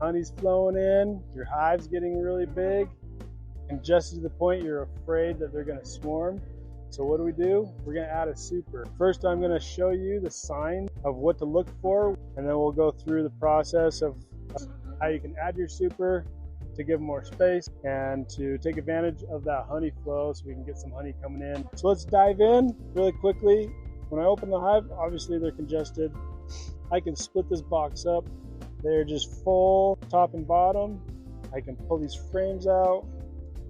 honey's flowing in, your hive's getting really big, and just to the point you're afraid that they're going to swarm. So what do? We're going to add a super. First, I'm going to show you the sign of what to look for, and then we'll go through the process of how you can add your super to give them more space and to take advantage of that honey flow so we can get some honey coming in. So let's dive in really quickly. When I open the hive, obviously they're congested. I can split this box up. They're just full top and bottom. I can pull these frames out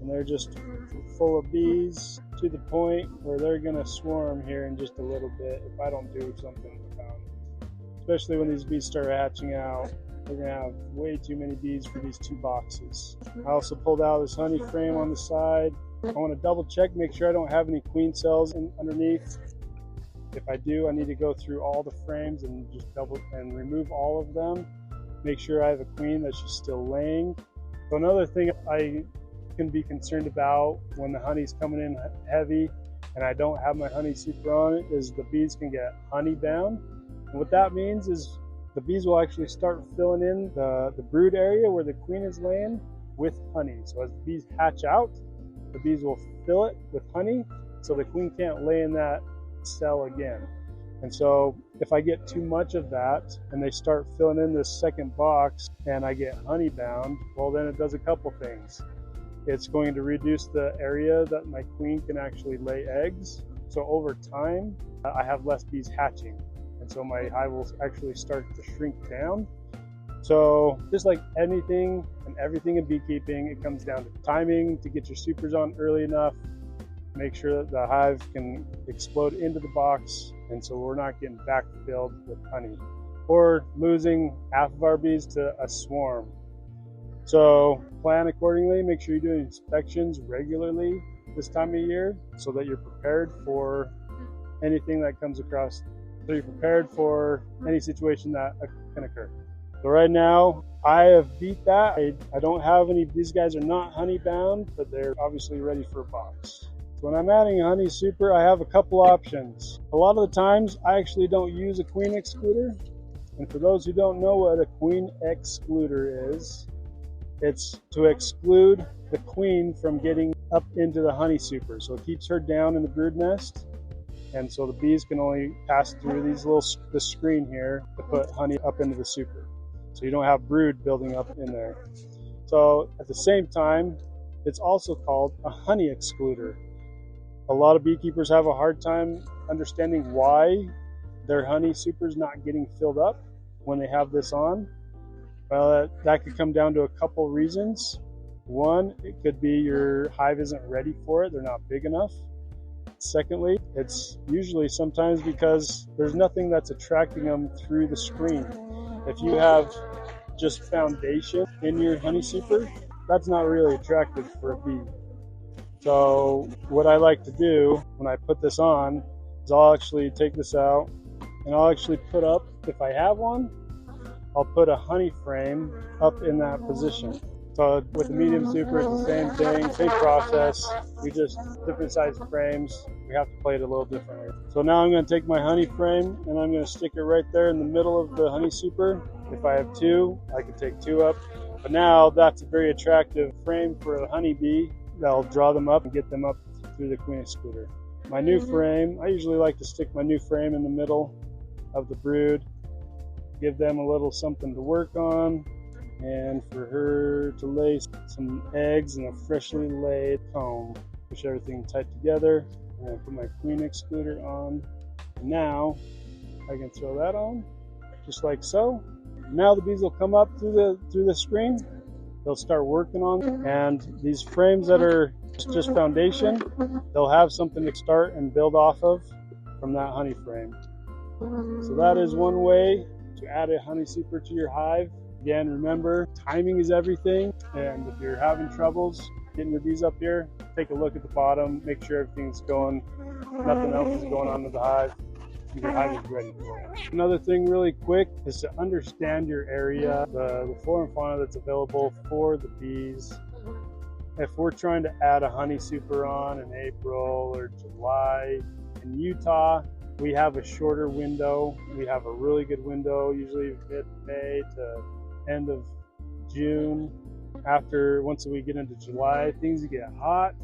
and they're just full of bees to the point where they're gonna swarm here in just a little bit if I don't do something about it. Especially when these bees start hatching out, we're gonna have way too many bees for these 2 boxes. I also pulled out this honey frame on the side. I want to double check, make sure I don't have any queen cells underneath. If I do, I need to go through all the frames and just remove all of them. Make sure I have a queen that's just still laying. So another thing I can be concerned about when the honey's coming in heavy and I don't have my honey super on it is the bees can get honey bound. And what that means is the bees will actually start filling in the brood area where the queen is laying with honey. So as the bees hatch out, the bees will fill it with honey so the queen can't lay in that cell again. And so if I get too much of that and they start filling in this second box and I get honey bound, well then it does a couple things. It's going to reduce the area that my queen can actually lay eggs. So over time, I have less bees hatching. And so my hive will actually start to shrink down. So just like anything and everything in beekeeping, it comes down to timing to get your supers on early enough. Make sure that the hive can explode into the box, and so we're not getting backfilled with honey or losing half of our bees to a swarm. So plan accordingly. Make sure you're doing inspections regularly this time of year so that you're prepared for anything that comes across. So you're prepared for any situation that can occur. So right now, I have beat that. I don't have any, these guys are not honey bound, but they're obviously ready for a box. So when I'm adding a honey super, I have a couple options. A lot of the times, I actually don't use a queen excluder. And for those who don't know what a queen excluder is, it's to exclude the queen from getting up into the honey super. So it keeps her down in the brood nest. And so the bees can only pass through this screen here to put honey up into the super. So you don't have brood building up in there. So at the same time, it's also called a honey excluder. A lot of beekeepers have a hard time understanding why their honey super is not getting filled up when they have this on. Well, that could come down to a couple reasons. One, it could be your hive isn't ready for it. They're not big enough. Secondly, it's usually sometimes because there's nothing that's attracting them through the screen. If you have just foundation in your honey super, that's not really attractive for a bee. So what I like to do when I put this on is I'll actually take this out and I'll actually put up, if I have one, I'll put a honey frame up in that position. So with the medium super, it's the same thing, same process. We just different size frames. We have to play it a little differently. So now I'm going to take my honey frame and I'm going to stick it right there in the middle of the honey super. If I have 2, I can take 2 up. But now that's a very attractive frame for a honeybee. That'll draw them up and get them up through the queen excluder. My new frame, I usually like to stick my new frame in the middle of the brood, give them a little something to work on, and for her to lay some eggs in a freshly laid comb. Push everything tight together, and then put my queen excluder on. Now I can throw that on, just like so. Now the bees will come up through the screen. They'll start working on it. And these frames that are just foundation, they'll have something to start and build off of from that honey frame. So that is one way to add a honey super to your hive. Again, remember, timing is everything. And if you're having troubles getting your bees up here, take a look at the bottom, make sure everything's going, nothing else is going on with the hive. Your hive is ready for it. Another thing really quick is to understand your area, the flora and fauna that's available for the bees. If we're trying to add a honey super on in April or July, in Utah, we have a shorter window. We have a really good window, usually mid-May to end of June. Once we get into July, things get hot.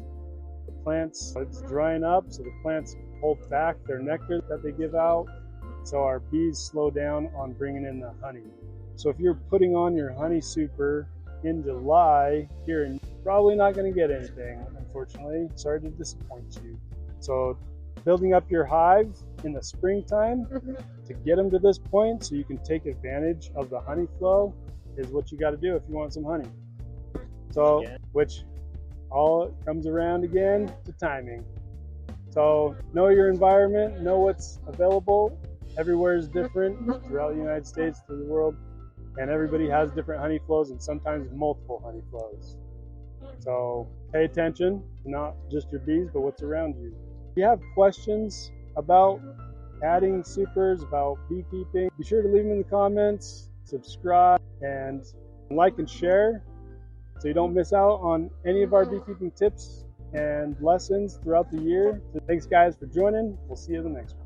The plants, it's drying up, so the plants hold back their nectar that they give out. So our bees slow down on bringing in the honey. So if you're putting on your honey super in July, you're probably not going to get anything, unfortunately. Sorry to disappoint you. So building up your hive in the springtime to get them to this point so you can take advantage of the honey flow is what you got to do if you want some honey. So, which all comes around again to timing. So know your environment, know what's available. Everywhere is different throughout the United States, through the world, and everybody has different honey flows and sometimes multiple honey flows. So pay attention to not just your bees, but what's around you. If you have questions about adding supers, about beekeeping, be sure to leave them in the comments, subscribe, and like and share so you don't miss out on any of our beekeeping tips and lessons throughout the year. So thanks guys for joining. We'll see you in the next one.